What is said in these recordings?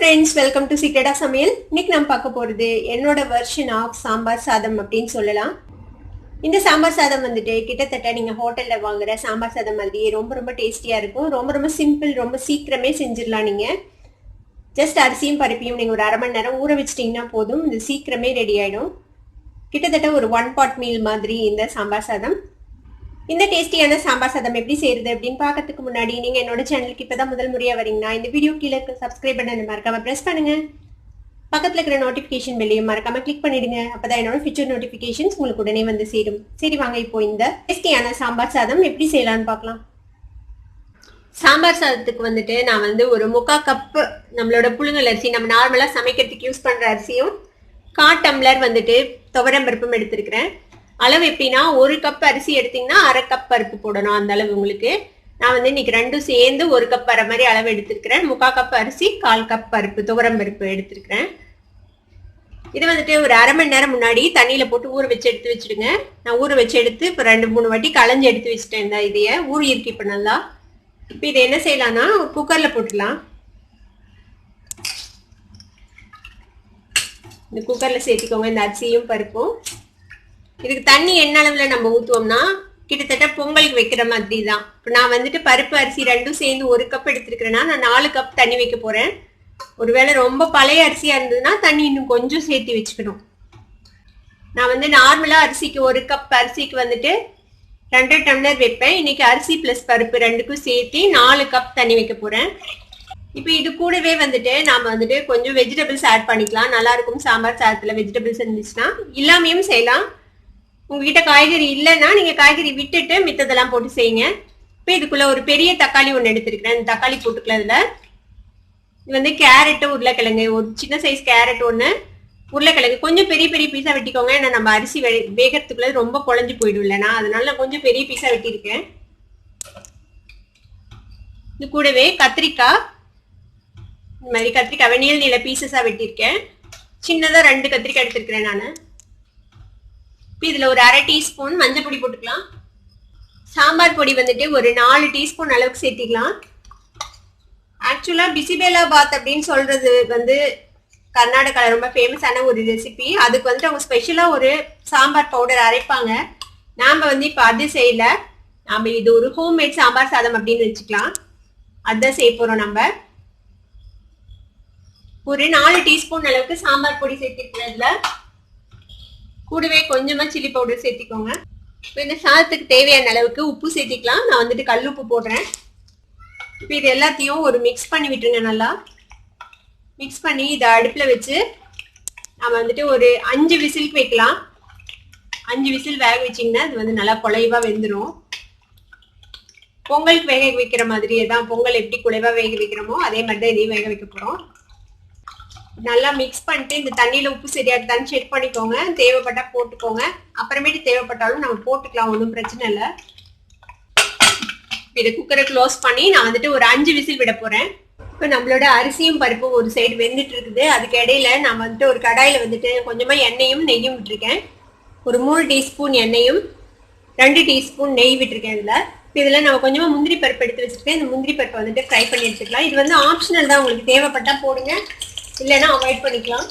friends, welcome to Secret of Samil. இன்னைக்கு நம்ம பார்க்க போறது என்னோட வெர்ஷன் ஆஃப் சாம்பார் சாதம் அப்படின்னு சொல்லலாம். இந்த சாம்பார் சாதம் வந்துட்டு கிட்டத்தட்ட நீங்க ஹோட்டல்ல வாங்குற சாம்பார் சாதம் மாதிரியே ரொம்ப டேஸ்டியா இருக்கும். ரொம்ப சிம்பிள், ரொம்ப சீக்கிரமே செஞ்சிடலாம். நீங்க ஜஸ்ட் அரிசியும் பருப்பையும் நீங்க ஒரு அரை மணி நேரம் ஊற வச்சிட்டீங்கன்னா போதும், இது சீக்கிரமே ரெடி ஆயிடும். கிட்டத்தட்ட ஒரு 1 pot மீல் மாதிரி இந்த சாம்பார் சாதம். இந்த டேஸ்டியான சாம்பார் சாதம் எப்படி செய்யறது அப்படின்னு பார்க்கறதுக்கு முன்னாடி நீங்க என்னோட சேனலுக்கு இப்பதான் முதல் முறையா வரீங்கன்னா இந்த வீடியோ கீழே சப்ஸ்கிரைப் பண்ண மறக்காம பிரஸ் பண்ணுங்க. பக்கத்துல இருக்கிற நோட்டிபிகேஷன் பெல்லையும் மறக்காம கிளிக் பண்ணிடுங்க. அப்பதான் என்னோட ஃபியூச்சர் நோட்டிபிகேஷன்ஸ் உங்களுக்கு உடனே வந்து சேரும். சரி வாங்க, இப்போ இந்த டேஸ்டியான சாம்பார் சாதம் எப்படி செய்யலாம்னு பார்க்கலாம். சாம்பார் சாதத்துக்கு வந்துட்டு நான் வந்து ஒரு 3/4 கப் நம்மளோட புழுங்கல் அரிசி, நம்ம நார்மலா சமைக்கிறதுக்கு யூஸ் பண்ற அரிசியும் 1/4 டம்ளர் வந்துட்டு துவரம் பருப்பும் எடுத்திருக்கிறேன். அளவு எப்படின்னா, 1 கப் அரிசி எடுத்தீங்கன்னா 1/2 கப் பருப்பு போடணும். அந்த அளவு உங்களுக்கு நான் வந்து இன்னைக்கு ரெண்டும் சேர்ந்து 1 கப் வர மாதிரி அளவு எடுத்திருக்கிறேன். 3/4 கப் அரிசி, 1/4 கப் பருப்பு, துவரம் பருப்பு எடுத்திருக்கிறேன். இது வந்துட்டு ஒரு அரை மணி நேரம் முன்னாடி தண்ணியில போட்டு ஊற வச்சு எடுத்து வச்சிடுங்க. நான் ஊற வச்சு எடுத்து இப்போ 2-3 வாட்டி களைஞ்சு எடுத்து வச்சுட்டேன். இந்த இதைய ஊறி இருக்கு இப்போ நல்லா. இப்போ இதை என்ன செய்யலாம்னா குக்கர்ல போட்டுடலாம். இந்த குக்கர்ல சேர்த்துக்கோங்க இந்த அரிசியும் பருப்பும். இதுக்கு தண்ணி என்ன அளவுல நம்ம ஊத்துவோம்னா கிட்டத்தட்ட பொங்கலுக்கு வைக்கிற மாதிரி தான். இப்போ நான் வந்துட்டு பருப்பு அரிசி ரெண்டும் சேர்ந்து 1 கப் எடுத்துருக்கிறேன்னா நான் 4 கப் தண்ணி வைக்க போறேன். ஒருவேளை ரொம்ப பழைய அரிசியா இருந்ததுன்னா தண்ணி இன்னும் கொஞ்சம் சேர்த்து வச்சுக்கணும். நான் வந்து நார்மலா அரிசிக்கு 1 கப் அரிசிக்கு வந்துட்டு 2 டம்ளர் வைப்பேன். இன்னைக்கு அரிசி பிளஸ் பருப்பு ரெண்டுக்கும் சேர்த்து 4 கப் தண்ணி வைக்க போறேன். இப்போ இது கூடவே வந்துட்டு நாம வந்துட்டு கொஞ்சம் வெஜிடபிள்ஸ் ஆட் பண்ணிக்கலாம். நல்லா இருக்கும் சாம்பார் சாதத்துல வெஜிடபிள்ஸ் இருந்துச்சுன்னா. இல்லாமையும் செய்யலாம். உங்ககிட்ட காய்கறி இல்லைன்னா நீங்க காய்கறி விட்டுட்டு மித்ததெல்லாம் போட்டு செய்யுங்க. இப்போ இதுக்குள்ள ஒரு பெரிய தக்காளி ஒன்று எடுத்திருக்கிறேன். இந்த தக்காளி போட்டுக்கலாம். இதுல இது வந்து கேரட்டு, உருளைக்கிழங்கு, ஒரு சின்ன சைஸ் கேரட் ஒன்று, உருளைக்கிழங்கு கொஞ்சம் பெரிய பீஸா வெட்டிக்கோங்க. ஏன்னா நம்ம அரிசி வேகிறதுக்குள்ள ரொம்ப குழஞ்சு போயிடும் இல்லைன்னா, அதனால நான் கொஞ்சம் பெரிய பீஸா வெட்டியிருக்கேன். இது கூடவே கத்திரிக்காய், இந்த மாதிரி கத்திரிக்காய் நீள பீசஸா வெட்டியிருக்கேன். சின்னதா 2 கத்திரிக்காய் எடுத்திருக்கிறேன் நான். இதுல ஒரு 1/2 டீஸ்பூன் மஞ்சள் பொடி போட்டுக்கலாம். சாம்பார் பொடி வந்துட்டு ஒரு 4 டீஸ்பூன் அளவுக்கு சேர்த்திக்கலாம். ஆக்சுவலா பிசிபேலா பாத் அப்படின்னு சொல்றது வந்து கர்நாடகால ரொம்ப ஃபேமஸான ஒரு ரெசிபி. அதுக்கு வந்துட்டு அவங்க ஸ்பெஷலா ஒரு சாம்பார் பவுடர் அரைப்பாங்க. நாம வந்து இப்ப அது செய்யல. நாம இது ஒரு ஹோம்மேட் சாம்பார் சாதம் அப்படின்னு வச்சுக்கலாம். அதான் செய்ய போறோம். நம்ம ஒரு 4 டீஸ்பூன் அளவுக்கு சாம்பார் பொடி சேர்த்திக்கிறதுல கூடவே கொஞ்சமா சில்லி பவுடர் சேர்த்திக்கோங்க. இப்போ இந்த சாதத்துக்கு தேவையான அளவுக்கு உப்பு சேர்த்திக்கலாம். நான் வந்துட்டு கல் உப்பு போடுறேன். இப்போ இது எல்லாத்தையும் ஒரு மிக்ஸ் பண்ணி விட்டுருங்க. நல்லா மிக்ஸ் பண்ணி இதை அடுப்புல வச்சு நம்ம வந்துட்டு ஒரு 5 விசிலுக்கு வைக்கலாம். 5 விசில் வேக வச்சிங்கன்னா இது வந்து நல்லா குழைவா வெந்துடும். பொங்கலுக்கு வேக வைக்கிற மாதிரியே தான். பொங்கல் எப்படி குழைவா வேக வைக்கிறோமோ அதே மாதிரி தான் இதையும் வேக வைக்க போறோம். நல்லா மிக்ஸ் பண்ணிட்டு இந்த தண்ணியில உப்பு சரியா இருக்கான்னு செக் பண்ணிக்கோங்க. தேவைப்பட்டா போட்டுக்கோங்க. அப்புறமேட்டு தேவைப்பட்டாலும் நம்ம போட்டுக்கலாம், ஒன்றும் பிரச்சனை இல்லை. இதை குக்கரை க்ளோஸ் பண்ணி நான் வந்துட்டு ஒரு 5 விசில் விட போறேன். இப்போ நம்மளோட அரிசியும் பருப்பும் ஒரு சைடு வெந்துட்டு இருக்குது. அதுக்கு இடையில நான் வந்துட்டு ஒரு கடாயில வந்துட்டு கொஞ்சமா எண்ணெயும் நெய்யும் விட்டுருக்கேன். ஒரு 3 டீஸ்பூன் எண்ணெயும் 2 டீஸ்பூன் நெய் விட்டுருக்கேன். இதுல நம்ம கொஞ்சமா முந்திரி பருப்பு எடுத்து வச்சிருக்கேன். இந்த முந்திரி பருப்பை வந்துட்டு ஃப்ரை பண்ணி எடுத்துக்கலாம். இது வந்து ஆப்ஷனல் தான், உங்களுக்கு தேவைப்பட்டா போடுங்க, இல்லைன்னா அவாய்ட் பண்ணிக்கலாம்.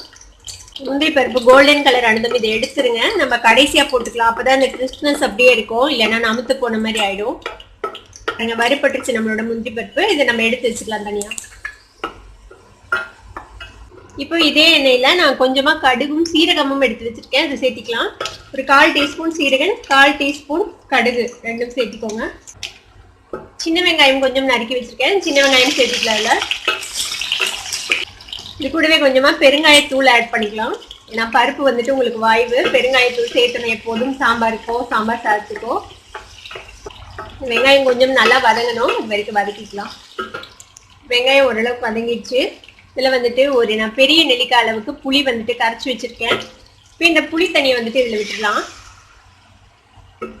முந்திரி பருப்பு கோல்டன் கலர் ஆனதும் இதை எடுத்துருங்க. நம்ம கடைசியா போட்டுக்கலாம். அப்பதான் இந்த கிறிஸ்மஸ் அப்படியே இருக்கும், இல்லைன்னா நமுத்து போன மாதிரி ஆயிடும். அங்க வறுபட்டுருச்சு நம்மளோட முந்திரி பருப்பு. இதை நம்ம எடுத்து வச்சுக்கலாம் தனியா. இப்போ இதே எண்ணெயில நான் கொஞ்சமா கடுகும் சீரகமும் எடுத்து வச்சிருக்கேன். அதை சேர்த்திக்கலாம். ஒரு 1/4 டீஸ்பூன் சீரகம், 1/4 டீஸ்பூன் கடுகு ரெண்டும் சேர்த்திக்கோங்க. சின்ன வெங்காயம் கொஞ்சம் நறுக்கி வச்சிருக்கேன். சின்ன வெங்காயம் சேர்த்திக்கலாம். இல்லை இது கூடவே கொஞ்சமா பெருங்காயத்தூள் ஆட் பண்ணிக்கலாம். ஏன்னா பருப்பு வந்துட்டு உங்களுக்கு வாய்வு. பெருங்காயத்தூள் சேர்த்தணும் எப்போதும் சாம்பாருக்கோ சாம்பார் சாதத்துக்கோ. வெங்காயம் கொஞ்சம் நல்லா வதங்கணும், அது வரைக்கும் வதக்கிக்கலாம். வெங்காயம் ஓரளவுக்கு வதங்கிடுச்சு. இதுல வந்துட்டு நான் பெரிய நெல்லிக்காய் அளவுக்கு புளி வந்துட்டு கரைச்சி வச்சிருக்கேன். இப்போ இந்த புளி தண்ணியை வந்துட்டு இதுல விட்டுடலாம்.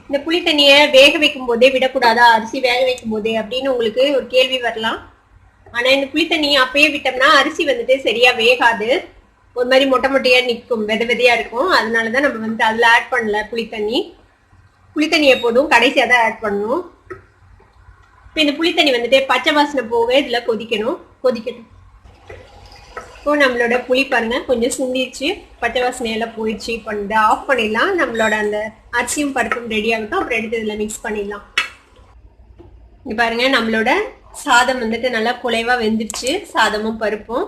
இந்த புளி தண்ணியை வேக வைக்கும் போதே விடக்கூடாதா, அரிசி வேக வைக்கும் போதே அப்படின்னு உங்களுக்கு ஒரு கேள்வி வரலாம். ஆனா இந்த புளி தண்ணியை அப்பயே விட்டோம்னா அரிசி வந்துட்டு சரியா வேகாது, ஒரு மாதிரி மொட்டையா நிற்கும், விதையா இருக்கும். அதனாலதான் நம்ம வந்து அதுல ஆட் பண்ணல புளித்தண்ணி. புளித்தண்ணி எப்போதும் கடைசியா தான் ஆட் பண்ணணும். இப்போ இந்த புளித்தண்ணி வந்துட்டு பச்சை வாசனை போக இதுல கொதிக்கட்டும். இப்போ நம்மளோட புளி பாருங்க கொஞ்சம் சுண்டிடுச்சு, பச்சை வாசனை எல்லாம் போயிடுச்சு. இப்போ இதை ஆஃப் பண்ணிடலாம். நம்மளோட அந்த அரிசியும் பருப்பும் ரெடி ஆகட்டும். அப்புறம் எடுத்து இதில் மிக்ஸ் பண்ணிடலாம். இங்க பாருங்க நம்மளோட சாதம் வந்துட்டு நல்லா குலைவா வெந்துடுச்சு, சாதமும் பருப்பும்.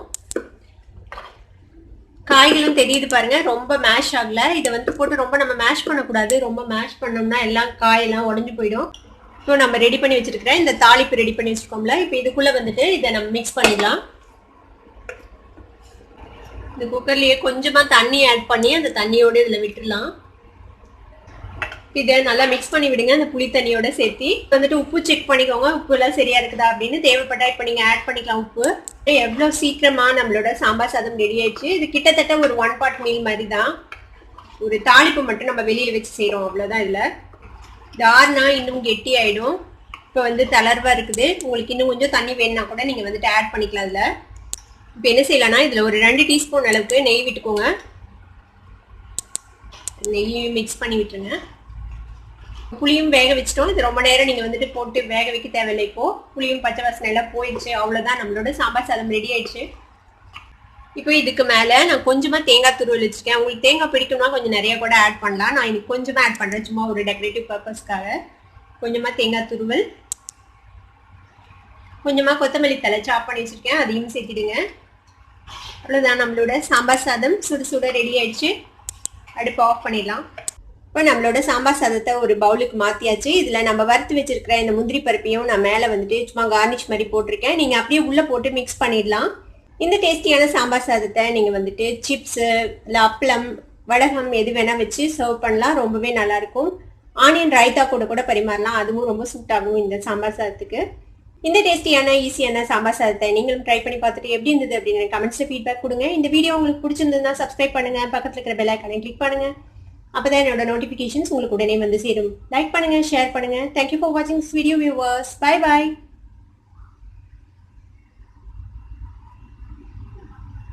காய்களும் தெரியுது பாருங்க, ரொம்ப மேஷ் ஆகல. இதை வந்து போட்டு ரொம்ப நம்ம மேஷ் பண்ணக்கூடாது. ரொம்ப மேஷ் பண்ணோம்னா எல்லாம் காயெல்லாம் உடஞ்சு போயிடும். இப்போ நம்ம ரெடி பண்ணி வச்சிருக்கிற இந்த தாளிப்பு ரெடி பண்ணி வச்சிருக்கோம்ல, இப்போ இதுக்குள்ள வந்துட்டு இதை நம்ம மிக்ஸ் பண்ணிடலாம். இந்த குக்கர்லயே கொஞ்சமா தண்ணி ஆட் பண்ணி அந்த தண்ணியோட இதுல விட்டுடலாம். இதை நல்லா மிக்ஸ் பண்ணி விடுங்க அந்த புளி தண்ணியோட சேர்த்து. வந்துட்டு உப்பு செக் பண்ணிக்கோங்க, உப்பு எல்லாம் சரியா இருக்குதா அப்படின்னு. தேவைப்பட்டா இப்ப நீங்க ஆட் பண்ணிக்கலாம் உப்பு. எவ்வளவு சீக்கிரமா நம்மளோட சாம்பார் சாதம் ரெடி ஆயிடுச்சு. இது கிட்டத்தட்ட ஒரு 1 pot மீல் மாதிரி தான். ஒரு தாளிப்பு மட்டும் நம்ம வெளியில வச்சு செய்யறோம், அவ்வளவுதான். இதுல இது ஆறுனா இன்னும் கெட்டி ஆயிடும். இப்போ வந்து தளர்வா இருக்குது. உங்களுக்கு இன்னும் கொஞ்சம் தண்ணி வேணும்னா கூட நீங்க வந்துட்டு ஆட் பண்ணிக்கலாம். இதுல இப்போ என்ன செய்யலாம்னா இதுல ஒரு 2 டீஸ்பூன் அளவுக்கு நெய் விட்டுக்கோங்க. நெய்யும் மிக்ஸ் பண்ணி விட்டுருங்க. புளியும் வேக வச்சிட்டோம். இது ரொம்ப நேரம் நீங்க வந்துட்டு போட்டு வேக வைக்க தேவையில்லை. இப்போ புளியும் பச்சை வாசனை எல்லாம் போயிடுச்சு, அவ்வளவுதான். நம்மளோட சாம்பார் சாதம் ரெடி ஆயிடுச்சு. இப்போ இதுக்கு மேல நான் கொஞ்சமா தேங்காய் துருவல் வச்சிருக்கேன். உங்களுக்கு தேங்காய் பிடிக்கும்னா கொஞ்சம் நிறைய கூட ஆட் பண்ணலாம். நான் இன்னைக்கு கொஞ்சமா ஆட் பண்றேன், சும்மா ஒரு டெக்கரேட்டிவ் பர்பஸ்க்காக. கொஞ்சமா தேங்காய் துருவல், கொஞ்சமா கொத்தமல்லி தழை சாப் பண்ணி வச்சிருக்கேன், அதையும் சேர்த்திடுங்க. அவ்வளவுதான், நம்மளோட சாம்பார் சாதம் சுடு சுட ரெடி ஆயிடுச்சு. அடுப்பு ஆஃப் பண்ணிடலாம். இப்போ நம்மளோட சாம்பார் சாதத்தை ஒரு பவுலுக்கு மாத்தியாச்சு. இதுல நம்ம வறுத்து வச்சிருக்கிற இந்த முந்திரி பருப்பையும் நான் மேல வந்துட்டு சும்மா கார்னிஷ் மாதிரி போட்டிருக்கேன். நீங்க அப்படியே உள்ள போட்டு மிக்ஸ் பண்ணிடலாம். இந்த டேஸ்டியான சாம்பார் சாதத்தை நீங்க வந்துட்டு சிப்ஸ் இல்லை அப்பளம் வடகம் எது வேணா வச்சு சர்வ் பண்ணலாம். ரொம்பவே நல்லா இருக்கும். ஆனியன் ரைத்தா கூட பரிமாறலாம், அதுவும் ரொம்ப சூட் ஆகும் இந்த சாம்பார் சாதத்துக்கு. இந்த டேஸ்டியான ஈஸியான சாம்பார் சாதத்தை நீங்களும் ட்ரை பண்ணி பார்த்துட்டு எப்படி இருந்தது அப்படின்னு கமெண்ட்ஸ்ல ஃபீட்பேக் கொடுங்க. இந்த வீடியோ உங்களுக்கு பிடிச்சிருந்ததுன்னா சப்ஸ்கிரைப் பண்ணுங்க, பக்கத்துல இருக்கிற பெல் ஐகானை கிளிக் பண்ணுங்க. அப்பதான் என்னோட நோட்டிபிகேஷன்ஸ் உங்களுக்கு உடனே வந்து சேரும். லைக் பண்ணுங்க, ஷேர் பண்ணுங்க. தேங்க்யூ ஃபார் வாட்சிங் this video viewers. Bye bye.